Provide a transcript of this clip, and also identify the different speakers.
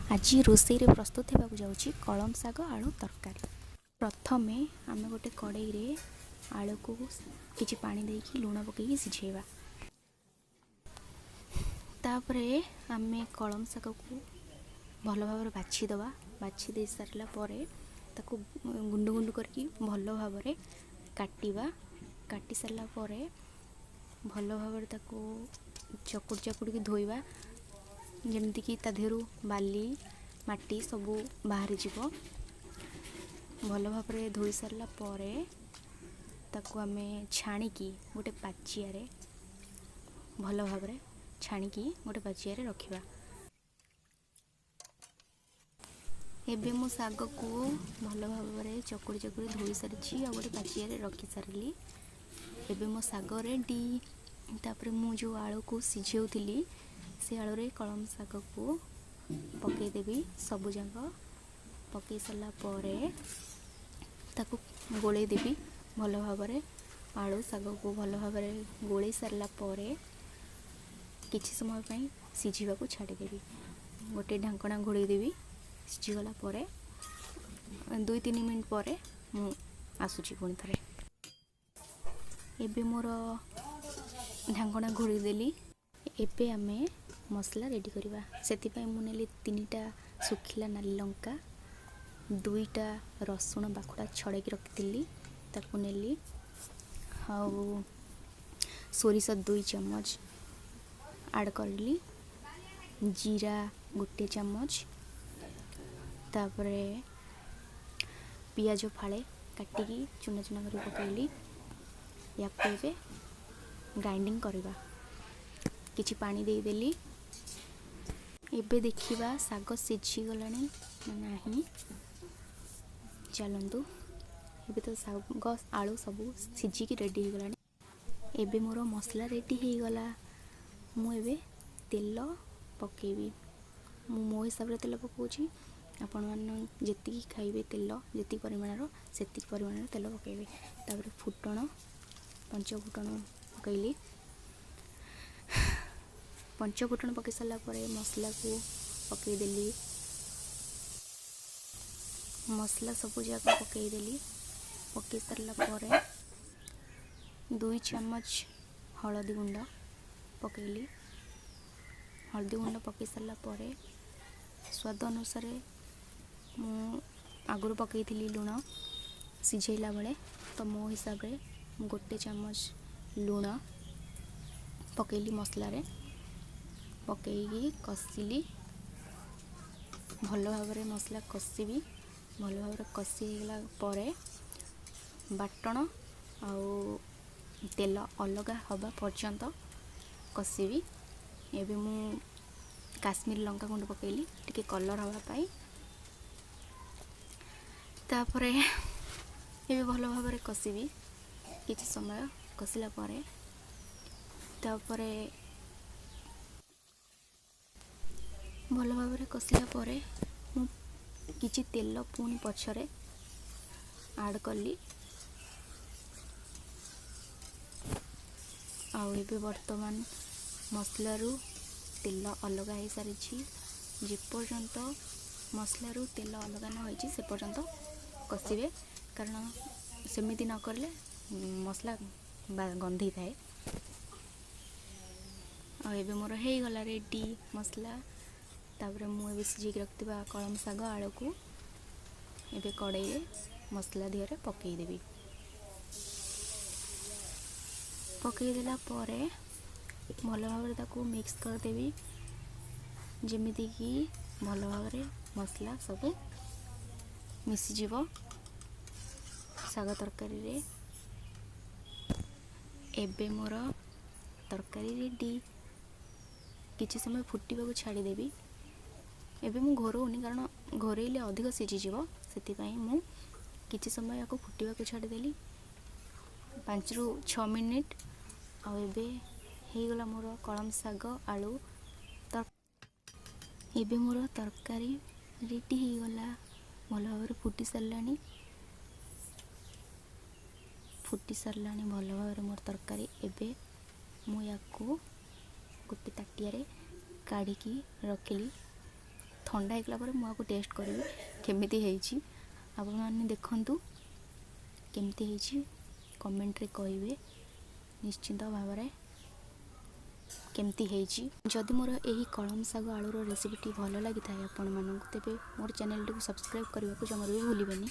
Speaker 1: आज रोषे प्रस्तुत होगा जाऊँगी कलम साग आलू तरकारी। प्रथमे आम गोटे कड़ई रे आलू को किसी पानी देकी लुण पकई सिझेवा। तापरे आम कलम साग को भल भाव बाछीदवा। बाछी दे सारा पर गुंड गुंड करके भल भाव काटिवा। काटी सारा पर भल भाव चकुड़ चकुड़ की धोइबा जमीती कि ता देहरु बाली माटी सबू बाहरी जीव। भल भाव धोई सारा पर ताकू आम छाणिकी गोटे पाचिया भल भाव छाणिकी गोटे पाचिया रखिबा। एबे मो साग को भल भाव चकुड़ी चकुड़ी धोई सारी आ गोटे पाचिया रखी सारी। एबे मो साग रेडी। तापर मु जो आलू को सिझाऊली से आलू रे कलम साग को पकईदेवी। सबुजाक पकई सारा पर ताकू गोले देवी भल भाव। आलू साग को भल भाव गोले सारा पर किछि समय पई सिझिबा को छाड़ीदेवी। गोटे ढांकणा घोड़े देवी। सिझीगला पर 2-3 मिनिट पर मु आसुची पुणी थरे। एबे मोर ढांकणा घोड़ी देली। एबे आमे मसला रेडी करवा। सेतिपाई मु नेली 3टा सुखिला नाली लंका, 2टा रसुण बाखुड़ा छड़ेकी रखिली ताकू नेली। आउ सोरिष 2 चम्मच ऐड करली। जीरा 1 चम्मच। तापरे पियाज फाड़े काटिकी चुना चुना कर पकईली। या एबे ग्राइंडिंग करवा। किछि पानी दे देली। एबे देखिबा साग सिझी गलानी नाही। चलंतु एबे तो साग आलू सब सिझी की रेडी हो गलानी। एबे मोर मसला रेडी हो गला। मु एबे तेल पकेबी। मो हिसाब रे तेल पकाउची। आपण मान जेतिकी खाइबे तेल जेतिकी परिमाणर सेतिकी परिमाणर तेल पकेबे। तापर फुटण पंचफुटण पकईली। पंचफुटण पकई सारा पर मसला को पकईदेली। मसला सबू जाक पकईदेली। पकई सारा पर 2 चम्मच हलदी गुंड पकईली। हलदी गुंड पकई सारा पर स्वाद अनुसार मु आगुरी पकईली लुण सिझेला बेले। तो मो हिसाब रे 1 चम्मच लुण पकईली मसला रे। पकईकी कषिली भल भाव मसला कषिबी। भल भाव कषिगला पर बाटण आउ तेल अलग हवा पर्यंत कषिबी। एबे मु काश्मीर लंका गुंड पकईली टिके कलर हवा पाई। तापरे एबे भल भाव कषिबी किछि समय कषिला पर तापरे भल भाव कषिला पर मु किछि तेल पुणी पछरे ऐड कली। आउ एबे वर्तमान मसलारू तेल अलग हो सारी। जेपर्यंत मसलारू तेल अलग न होइछि से पर्यंत कषिबे। कारण सेमिति न करले मसला गंधी थाए। आ एबे मोर हे गला रेडी मसला। तापरे मु एबे सिझेकी रखिबा कलम साग आलू को एबे कड़ई रे मसला दिहरे पकई देबी। पकई देला परे भल भाव ताकू मिक्स कर देबी जेमिति कि भल भाव मसला सब मिसी जीवो साग तरकारी रे। एबे मोर तरकारी रेडी। किछि समय फुटिबा को छाड़ी देबी। एबे मु घोरौनी कारण घोरैले अधिक सिझी जीवो। सेतिपाई मु किछि समय याको फुटिबा को छाड़ी देली 5 ରୁ 6 मिनिट। आ एबे हे गला मोर कलम साग आलू एबे मोर तरकारी रेडी हो गला। भल भाव फुटी सारलानी। भल भाव मोर तरकारी। एबे मु याको गोटे ताटिया रे काढ़ी रखिली। ठंडा होइगला पर मुझे टेस्ट करी केमिति ହେଇଛି आपने देखंतु केमिति ହେଇଛି कमेंट रे कहिबे निश्चिंत भाव में केमती ହେଇଛି जदि मोर यही कलम साग आलूर रेसिपीटी भल लगी था आपण मानक तेबे मोर चैनल को सब्सक्राइब करने को जमा भी भूलिबेनी।